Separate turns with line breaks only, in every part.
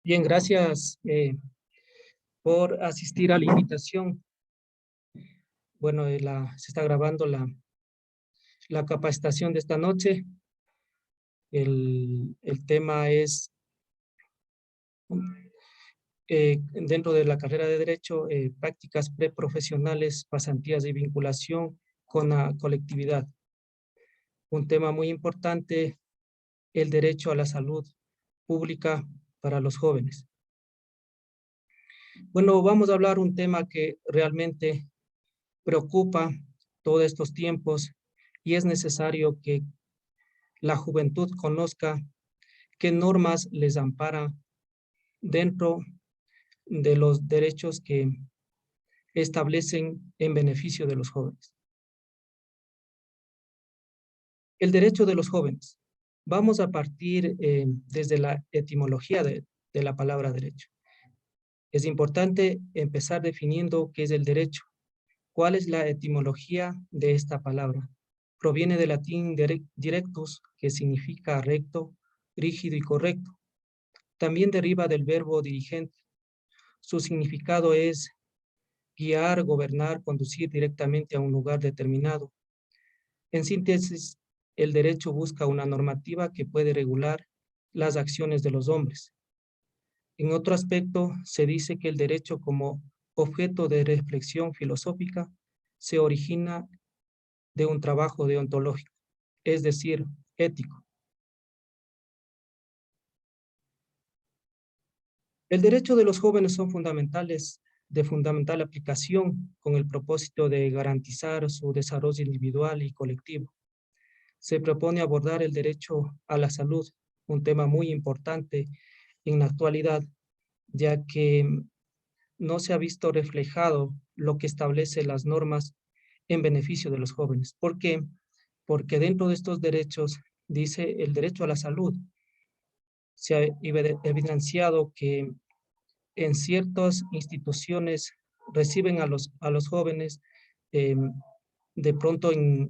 Bien, gracias por asistir a la invitación. Bueno, se está grabando la capacitación de esta noche. El tema es, dentro de la carrera de Derecho, prácticas preprofesionales, pasantías y vinculación con la colectividad. Un tema muy importante, el derecho a la salud pública para los jóvenes. Bueno, vamos a hablar un tema que realmente preocupa todos estos tiempos y es necesario que la juventud conozca qué normas les amparan dentro de los derechos que establecen en beneficio de los jóvenes. El derecho de los jóvenes. Vamos a partir desde la etimología de la palabra derecho. Es importante empezar definiendo qué es el derecho. ¿Cuál es la etimología de esta palabra? Proviene del latín directus, que significa recto, rígido y correcto. También deriva del verbo dirigente. Su significado es guiar, gobernar, conducir directamente a un lugar determinado. En síntesis, el derecho busca una normativa que puede regular las acciones de los hombres. En otro aspecto, se dice que el derecho como objeto de reflexión filosófica se origina de un trabajo deontológico, es decir, ético. El derecho de los jóvenes son fundamentales, de fundamental aplicación con el propósito de garantizar su desarrollo individual y colectivo. Se propone abordar el derecho a la salud, un tema muy importante en la actualidad, ya que no se ha visto reflejado lo que establece las normas en beneficio de los jóvenes. ¿Por qué? Porque dentro de estos derechos dice el derecho a la salud. Se ha evidenciado que en ciertas instituciones reciben a los jóvenes eh, de pronto en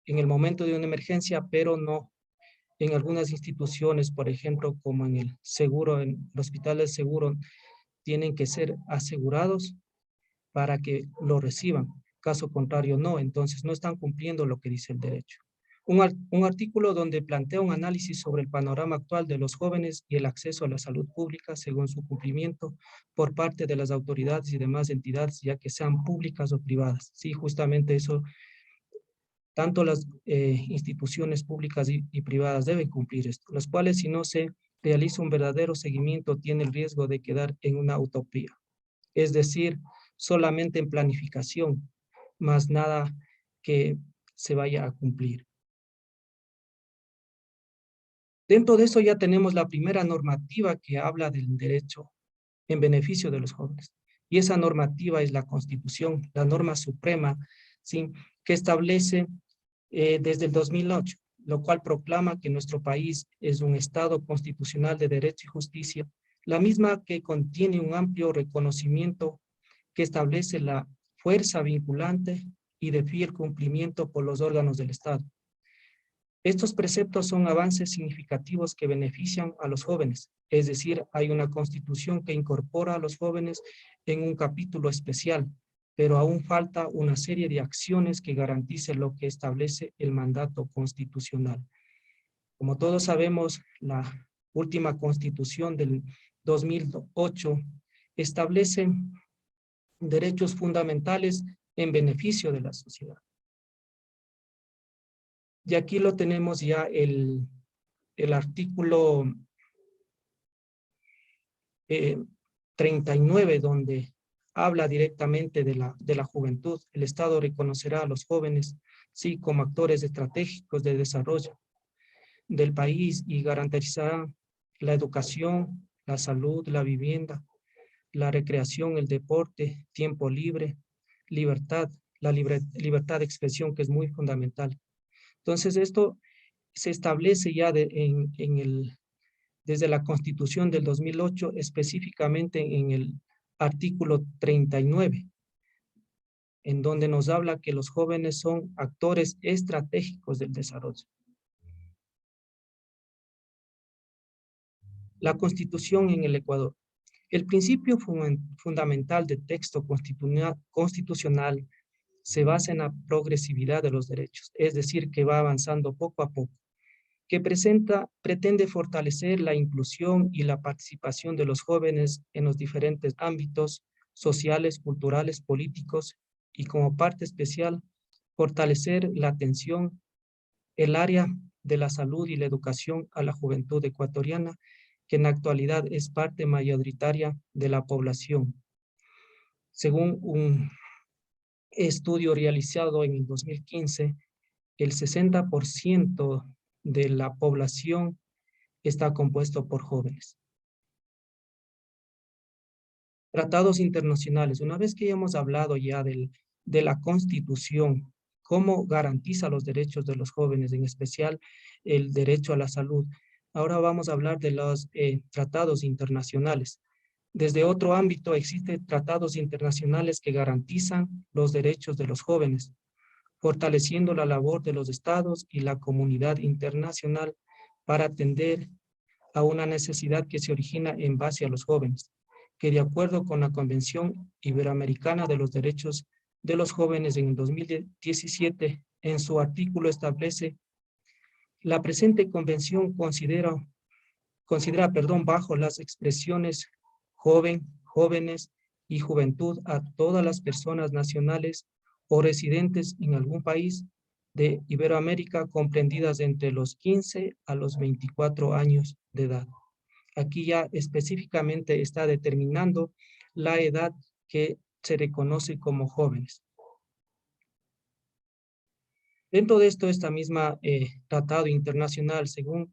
el momento de una emergencia, pero no en algunas instituciones, por ejemplo, como en el seguro, en el hospital del seguro, tienen que ser asegurados para que lo reciban. Caso contrario, no. Entonces, no están cumpliendo lo que dice el derecho. Un artículo donde plantea un análisis sobre el panorama actual de los jóvenes y el acceso a la salud pública según su cumplimiento por parte de las autoridades y demás entidades, ya que sean públicas o privadas. Sí, justamente eso, tanto las instituciones públicas y privadas deben cumplir esto, las cuales si no se realiza un verdadero seguimiento tiene el riesgo de quedar en una utopía. Es decir, solamente en planificación, más nada que se vaya a cumplir. Dentro de eso ya tenemos la primera normativa que habla del derecho en beneficio de los jóvenes. Y esa normativa es la Constitución, la norma suprema, ¿sí?, que establece desde el 2008, lo cual proclama que nuestro país es un Estado constitucional de derecho y justicia, la misma que contiene un amplio reconocimiento que establece la fuerza vinculante y de fiel cumplimiento por los órganos del Estado. Estos preceptos son avances significativos que benefician a los jóvenes, es decir, hay una constitución que incorpora a los jóvenes en un capítulo especial, pero aún falta una serie de acciones que garanticen lo que establece el mandato constitucional. Como todos sabemos, la última constitución del 2008 establece derechos fundamentales en beneficio de la sociedad. Y aquí lo tenemos ya el artículo 39, donde habla directamente de la juventud. El Estado reconocerá a los jóvenes, sí, como actores estratégicos de desarrollo del país y garantizará la educación, la salud, la vivienda, la recreación, el deporte, tiempo libre, libertad, la libertad de expresión, que es muy fundamental. Entonces, esto se establece ya desde la Constitución del 2008, específicamente en el artículo 39, en donde nos habla que los jóvenes son actores estratégicos del desarrollo. La Constitución en el Ecuador. El principio fundamental del texto constitucional se basa en la progresividad de los derechos, es decir, que va avanzando poco a poco, que pretende fortalecer la inclusión y la participación de los jóvenes en los diferentes ámbitos sociales, culturales, políticos, y como parte especial, fortalecer la atención, el área de la salud y la educación a la juventud ecuatoriana, que en la actualidad es parte mayoritaria de la población. Según un estudio realizado en el 2015, el 60% de la población está compuesto por jóvenes. Tratados internacionales. Una vez que ya hemos hablado ya de la Constitución, cómo garantiza los derechos de los jóvenes, en especial el derecho a la salud, ahora vamos a hablar de los tratados internacionales. Desde otro ámbito existen tratados internacionales que garantizan los derechos de los jóvenes, fortaleciendo la labor de los estados y la comunidad internacional para atender a una necesidad que se origina en base a los jóvenes, que de acuerdo con la Convención Iberoamericana de los Derechos de los Jóvenes en el 2017, en su artículo establece: la presente convención considera, bajo las expresiones joven, jóvenes y juventud a todas las personas nacionales o residentes en algún país de Iberoamérica comprendidas entre los 15 a los 24 años de edad. Aquí ya específicamente está determinando la edad que se reconoce como jóvenes. Dentro de esto, esta misma tratado internacional, según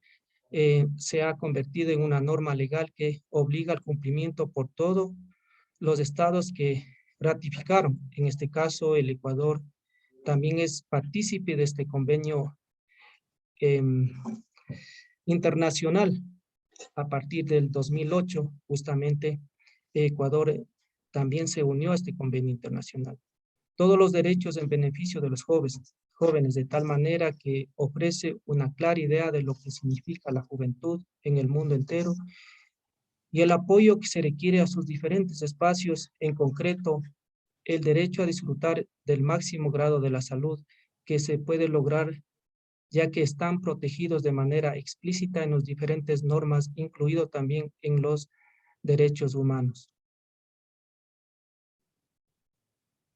se ha convertido en una norma legal que obliga al cumplimiento por todos los estados que ratificaron. En este caso, el Ecuador también es partícipe de este convenio internacional. A partir del 2008, justamente, Ecuador también se unió a este convenio internacional. Todos los derechos en beneficio de los jóvenes, de tal manera que ofrece una clara idea de lo que significa la juventud en el mundo entero y el apoyo que se requiere a sus diferentes espacios, en concreto, el derecho a disfrutar del máximo grado de la salud que se puede lograr, ya que están protegidos de manera explícita en las diferentes normas, incluido también en los derechos humanos.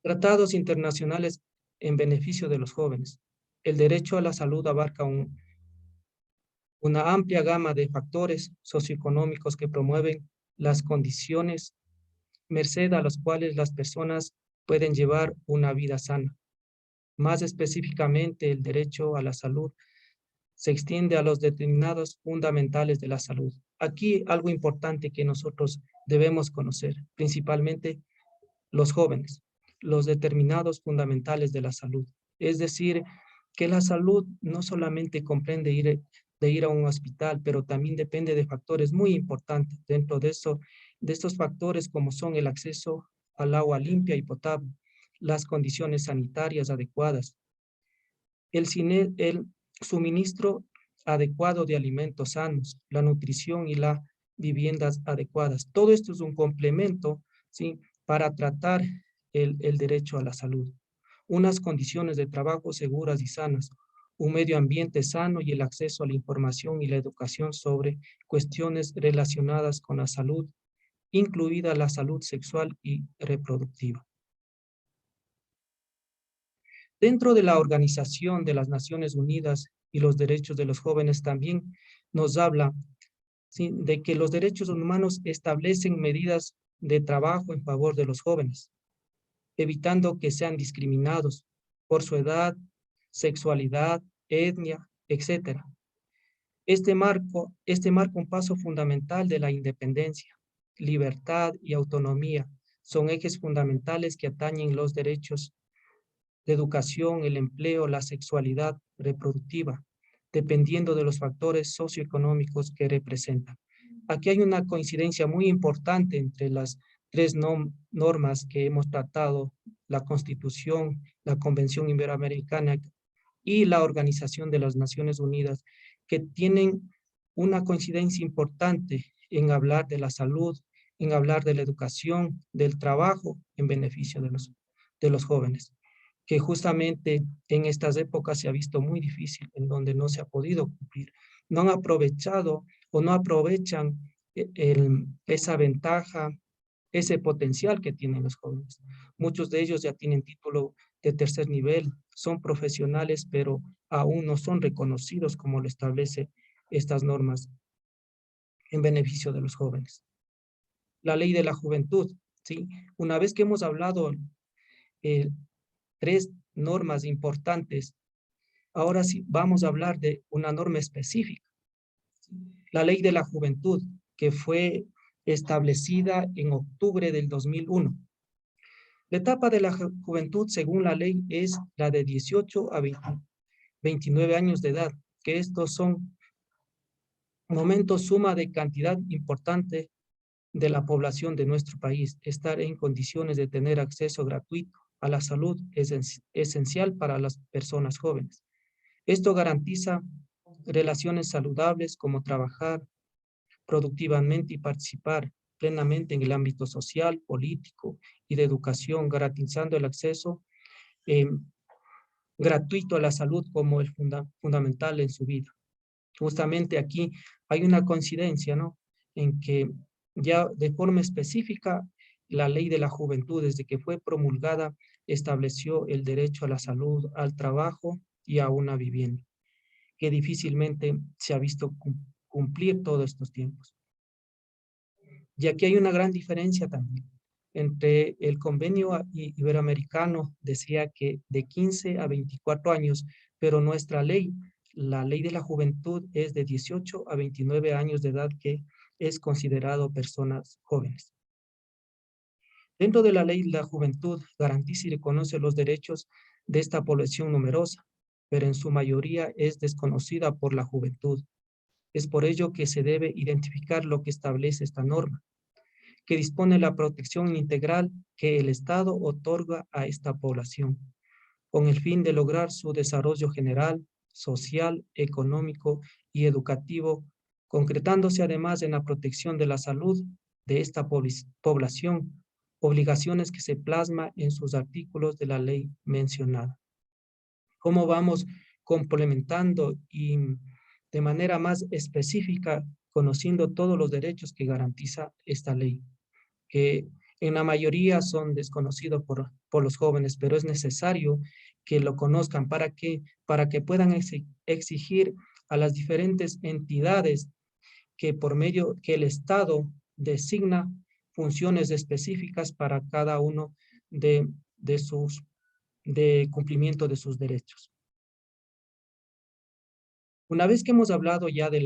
Tratados internacionales en beneficio de los jóvenes. El derecho a la salud abarca una amplia gama de factores socioeconómicos que promueven las condiciones merced a las cuales las personas pueden llevar una vida sana. Más específicamente, el derecho a la salud se extiende a los determinados fundamentales de la salud. Aquí algo importante que nosotros debemos conocer, principalmente los jóvenes, los determinados fundamentales de la salud. Es decir, que la salud no solamente comprende ir a un hospital, pero también depende de factores muy importantes. Dentro de estos factores, como son el acceso al agua limpia y potable, las condiciones sanitarias adecuadas, el suministro adecuado de alimentos sanos, la nutrición y las viviendas adecuadas. Todo esto es un complemento, ¿sí?, para tratar el derecho a la salud. Unas condiciones de trabajo seguras y sanas, un medio ambiente sano y el acceso a la información y la educación sobre cuestiones relacionadas con la salud, incluida la salud sexual y reproductiva. Dentro de la Organización de las Naciones Unidas y los derechos de los jóvenes también nos habla, ¿sí?, de que los derechos humanos establecen medidas de trabajo en favor de los jóvenes, evitando que sean discriminados por su edad, sexualidad, etnia, etc. Este marca un paso fundamental de la independencia, libertad y autonomía. Son ejes fundamentales que atañen los derechos de educación, el empleo, la sexualidad reproductiva, dependiendo de los factores socioeconómicos que representan. Aquí hay una coincidencia muy importante entre las tres normas que hemos tratado: la Constitución, la Convención Iberoamericana y la Organización de las Naciones Unidas, que tienen una coincidencia importante en hablar de la salud, en hablar de la educación, del trabajo en beneficio de los jóvenes, que justamente en estas épocas se ha visto muy difícil, en donde no se ha podido cumplir. No han aprovechado o no aprovechan esa ventaja, ese potencial que tienen los jóvenes. Muchos de ellos ya tienen título de tercer nivel, son profesionales, pero aún no son reconocidos como lo establece estas normas en beneficio de los jóvenes. La ley de la juventud, ¿sí? Una vez que hemos hablado eh, tres normas importantes, ahora sí vamos a hablar de una norma específica. La ley de la juventud, que fue establecida en octubre del 2001. La etapa de la juventud, según la ley, es la de 18 a 29 años de edad, que estos son momentos suma de cantidad importante de la población de nuestro país. Estar en condiciones de tener acceso gratuito a la salud es esencial para las personas jóvenes. Esto garantiza relaciones saludables como trabajar productivamente y participar plenamente en el ámbito social, político y de educación, garantizando el acceso eh, gratuito a la salud como el fundamental en su vida. Justamente aquí hay una coincidencia, ¿no? En que ya de forma específica la ley de la juventud, desde que fue promulgada, estableció el derecho a la salud, al trabajo y a una vivienda, que difícilmente se ha visto cumplir todos estos tiempos. Y aquí hay una gran diferencia también entre el convenio iberoamericano, decía que de 15 a 24 años, pero nuestra ley, la ley de la juventud, es de 18 a 29 años de edad, que es considerado personas jóvenes. Dentro de la ley, la juventud garantiza y reconoce los derechos de esta población numerosa, pero en su mayoría es desconocida por la juventud. Es por ello que se debe identificar lo que establece esta norma, que dispone la protección integral que el Estado otorga a esta población, con el fin de lograr su desarrollo general, social, económico y educativo, concretándose además en la protección de la salud de esta población, obligaciones que se plasma en sus artículos de la ley mencionada. ¿Cómo vamos complementando y de manera más específica conociendo todos los derechos que garantiza esta ley, que en la mayoría son desconocidos por los jóvenes, pero es necesario que lo conozcan para que puedan exigir a las diferentes entidades que por medio que el Estado designa funciones específicas para cada uno de sus de cumplimiento de sus derechos. Una vez que hemos hablado ya de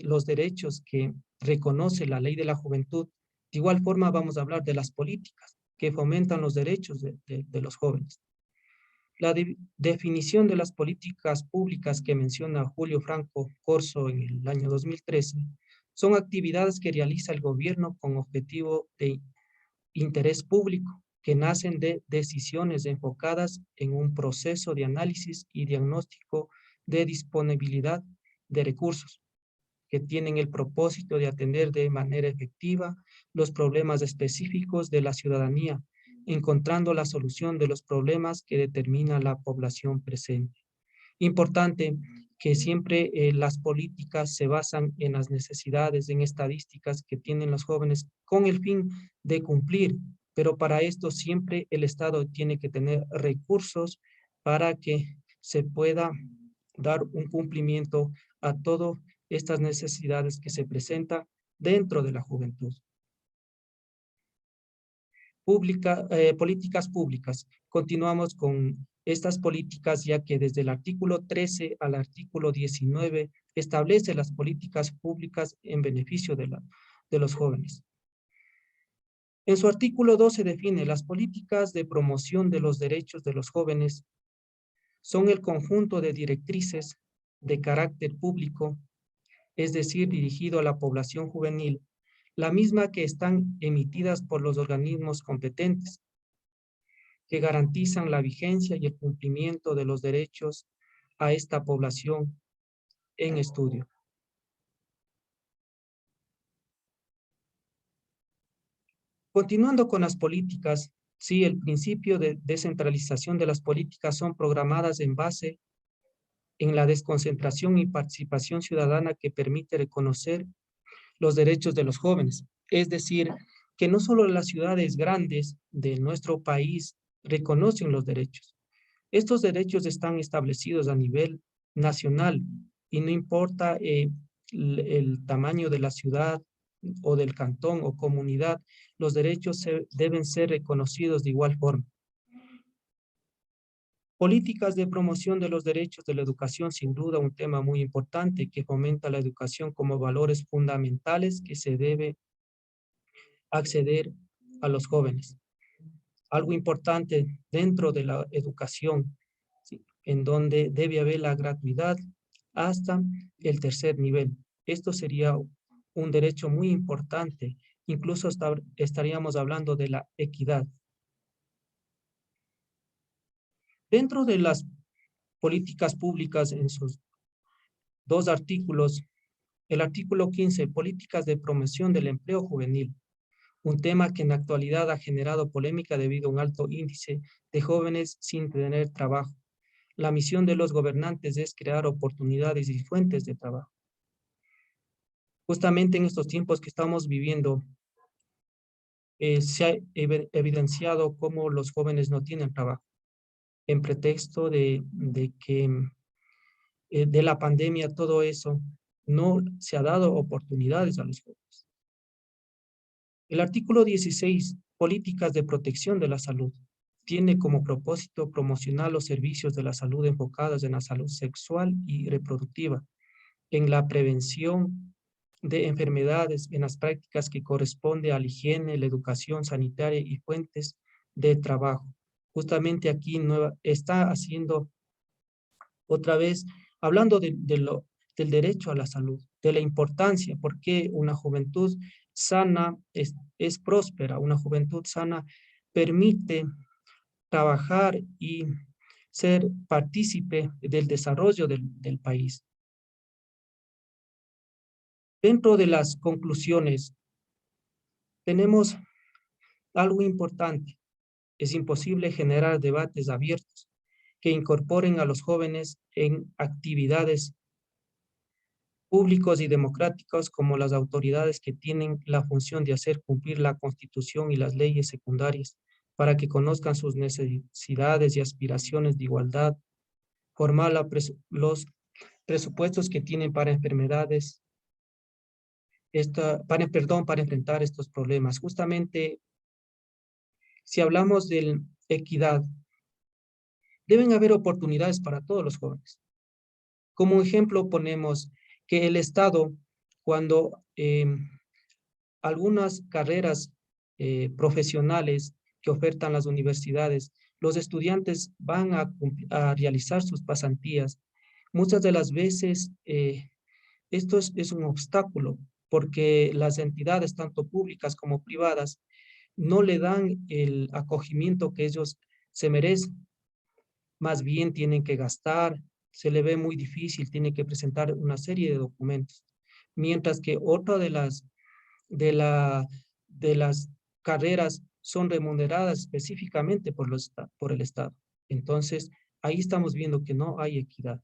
los derechos que reconoce la ley de la juventud, de igual forma vamos a hablar de las políticas que fomentan los derechos de los jóvenes. La definición de las políticas públicas que menciona Julio Franco Corso en el año 2013 son actividades que realiza el gobierno con objetivo de interés público, que nacen de decisiones enfocadas en un proceso de análisis y diagnóstico de disponibilidad de recursos, que tienen el propósito de atender de manera efectiva los problemas específicos de la ciudadanía, encontrando la solución de los problemas que determina la población presente. Importante que siempre las políticas se basan en las necesidades, en estadísticas que tienen los jóvenes con el fin de cumplir, pero para esto siempre el Estado tiene que tener recursos para que se pueda dar un cumplimiento a todas estas necesidades que se presentan dentro de la juventud. Políticas públicas. Continuamos con estas políticas, ya que desde el artículo 13 al artículo 19 establece las políticas públicas en beneficio de los jóvenes. En su artículo 12 define las políticas de promoción de los derechos de los jóvenes. Son el conjunto de directrices de carácter público, es decir, dirigido a la población juvenil, la misma que están emitidas por los organismos competentes, que garantizan la vigencia y el cumplimiento de los derechos a esta población en estudio. Continuando con las políticas, sí, el principio de descentralización de las políticas son programadas en base en la desconcentración y participación ciudadana que permite reconocer los derechos de los jóvenes. Es decir, que no solo las ciudades grandes de nuestro país reconocen los derechos. Estos derechos están establecidos a nivel nacional y no importa el tamaño de la ciudad o del cantón o comunidad, los derechos deben ser reconocidos de igual forma. Políticas de promoción de los derechos de la educación, sin duda un tema muy importante que fomenta la educación como valores fundamentales que se debe acceder a los jóvenes. Algo importante dentro de la educación, ¿sí?, en donde debe haber la gratuidad hasta el tercer nivel. Esto sería un derecho muy importante. Incluso estaríamos hablando de la equidad. Dentro de las políticas públicas, en sus dos artículos, el artículo 15, políticas de promoción del empleo juvenil, un tema que en la actualidad ha generado polémica debido a un alto índice de jóvenes sin tener trabajo. La misión de los gobernantes es crear oportunidades y fuentes de trabajo. Justamente en estos tiempos que estamos viviendo, se ha evidenciado cómo los jóvenes no tienen trabajo, en pretexto de que de la pandemia, todo eso, no se ha dado oportunidades a los jóvenes. El artículo 16, políticas de protección de la salud, tiene como propósito promocionar los servicios de la salud enfocados en la salud sexual y reproductiva, en la prevención de enfermedades, en las prácticas que corresponde a la higiene, la educación sanitaria y fuentes de trabajo. Justamente aquí está haciendo otra vez, hablando del derecho a la salud, de la importancia, porque una juventud sana es próspera, una juventud sana permite trabajar y ser partícipe del desarrollo del país. Dentro de las conclusiones, tenemos algo importante. Es imposible generar debates abiertos que incorporen a los jóvenes en actividades públicos y democráticos como las autoridades que tienen la función de hacer cumplir la Constitución y las leyes secundarias para que conozcan sus necesidades y aspiraciones de igualdad, formar los presupuestos que tienen para enfermedades, para enfrentar estos problemas. Justamente, si hablamos de equidad, deben haber oportunidades para todos los jóvenes. Como ejemplo ponemos que el Estado, cuando algunas carreras profesionales que ofertan las universidades, los estudiantes van a realizar sus pasantías. Muchas de las veces esto es un obstáculo porque las entidades, tanto públicas como privadas, no le dan el acogimiento que ellos se merecen. Más bien tienen que gastar, se le ve muy difícil, tiene que presentar una serie de documentos. Mientras que otra de, la, de las carreras son remuneradas específicamente por el Estado. Entonces, ahí estamos viendo que no hay equidad.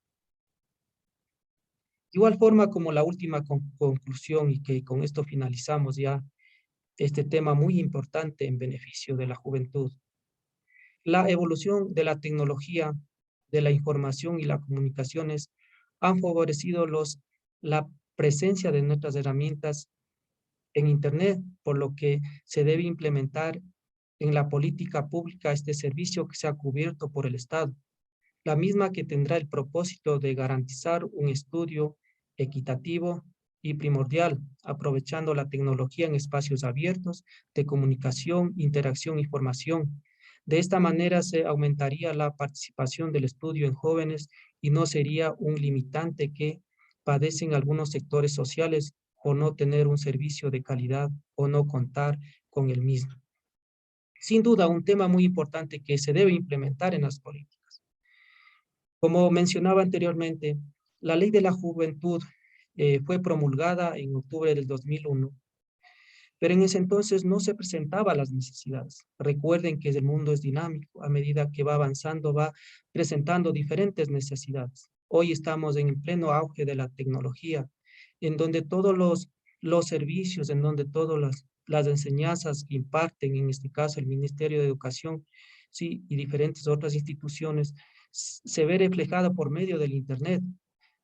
De igual forma, como la última conclusión, y que con esto finalizamos ya este tema muy importante en beneficio de la juventud. La evolución de la tecnología, de la información y las comunicaciones han favorecido la presencia de nuestras herramientas en Internet, por lo que se debe implementar en la política pública este servicio que sea cubierto por el Estado, la misma que tendrá el propósito de garantizar un estudio equitativo y primordial, aprovechando la tecnología en espacios abiertos de comunicación, interacción y formación. De esta manera se aumentaría la participación del estudio en jóvenes y no sería un limitante que padecen algunos sectores sociales por no tener un servicio de calidad o no contar con el mismo. Sin duda, un tema muy importante que se debe implementar en las políticas. Como mencionaba anteriormente, la Ley de la Juventud fue promulgada en octubre del 2001, pero en ese entonces no se presentaban las necesidades. Recuerden que el mundo es dinámico, a medida que va avanzando va presentando diferentes necesidades. Hoy estamos en el pleno auge de la tecnología, en donde todos los servicios, en donde todas las enseñanzas que imparten, en este caso el Ministerio de Educación, sí, y diferentes otras instituciones, se ve reflejada por medio del Internet,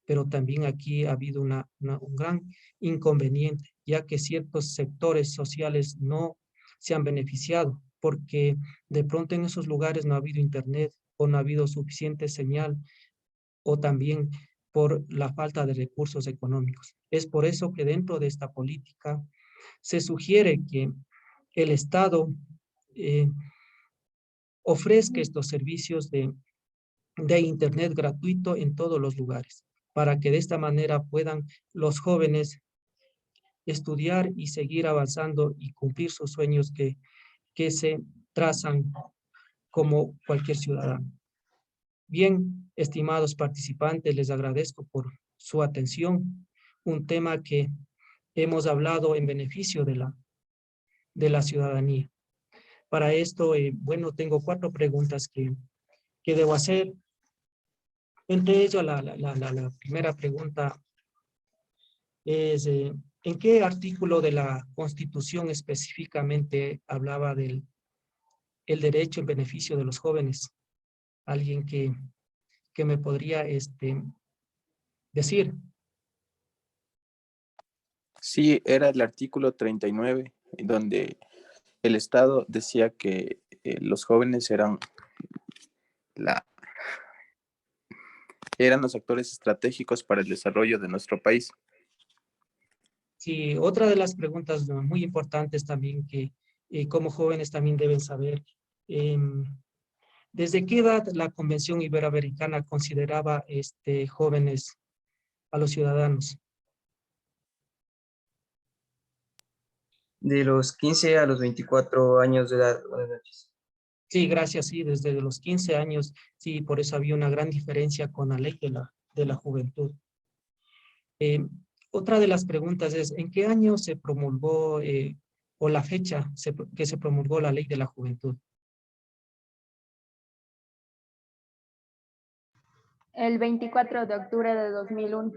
pero también aquí ha habido un gran inconveniente, ya que ciertos sectores sociales no se han beneficiado, porque de pronto en esos lugares no ha habido Internet o no ha habido suficiente señal, o también por la falta de recursos económicos. Es por eso que dentro de esta política se sugiere que el Estado eh, ofrezca estos servicios de Internet gratuito en todos los lugares, para que de esta manera puedan los jóvenes estudiar y seguir avanzando y cumplir sus sueños que se trazan como cualquier ciudadano. Bien, estimados participantes, les agradezco por su atención. Un tema que hemos hablado en beneficio de la ciudadanía. Para esto, bueno, tengo 4 preguntas que debo hacer. Entre ellas, la primera pregunta es, ¿en qué artículo de la Constitución específicamente hablaba del el derecho en beneficio de los jóvenes? Alguien que me podría decir.
Sí, era el artículo 39, donde el Estado decía que los jóvenes la, eran los actores estratégicos para el desarrollo de nuestro país.
Sí, otra de las preguntas muy importantes también que como jóvenes también deben saber, em, ¿desde qué edad la Convención Iberoamericana consideraba jóvenes a los ciudadanos?
De los 15 a los 24 años de edad. Buenas noches.
Sí, gracias, sí, desde los 15 años, sí, por eso había una gran diferencia con la ley de la juventud. Otra de las preguntas es, ¿en qué año se promulgó o la fecha que se promulgó la ley de la juventud?
El 24 de octubre de 2001.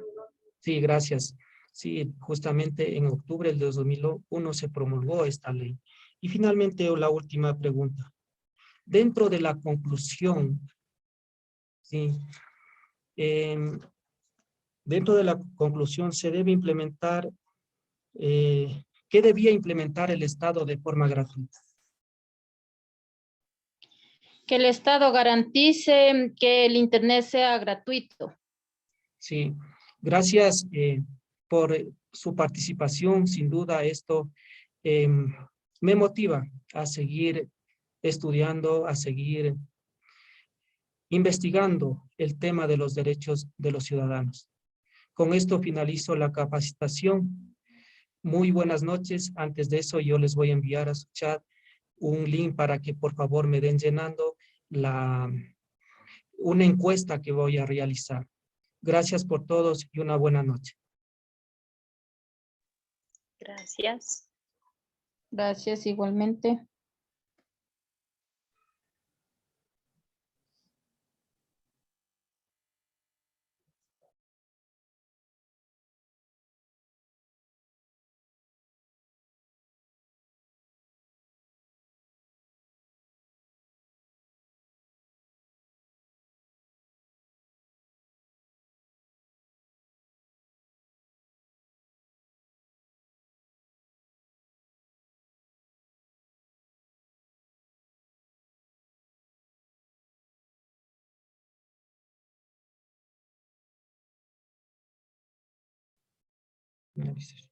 Sí, gracias. Sí, justamente en octubre del 2001 se promulgó esta ley. Y finalmente la última pregunta. Dentro de la conclusión, sí, em, dentro de la conclusión se debe implementar, ¿qué debía implementar el Estado de forma gratuita?
Que el Estado garantice que el Internet sea gratuito.
Sí, gracias por su participación. Sin duda esto me motiva a seguir estudiando, a seguir investigando el tema de los derechos de los ciudadanos. Con esto finalizo la capacitación. Muy buenas noches. Antes de eso, yo les voy a enviar a su chat un link para que por favor me den llenando una encuesta que voy a realizar. Gracias por todos y una buena noche.
Gracias.
Gracias igualmente.
Gracias.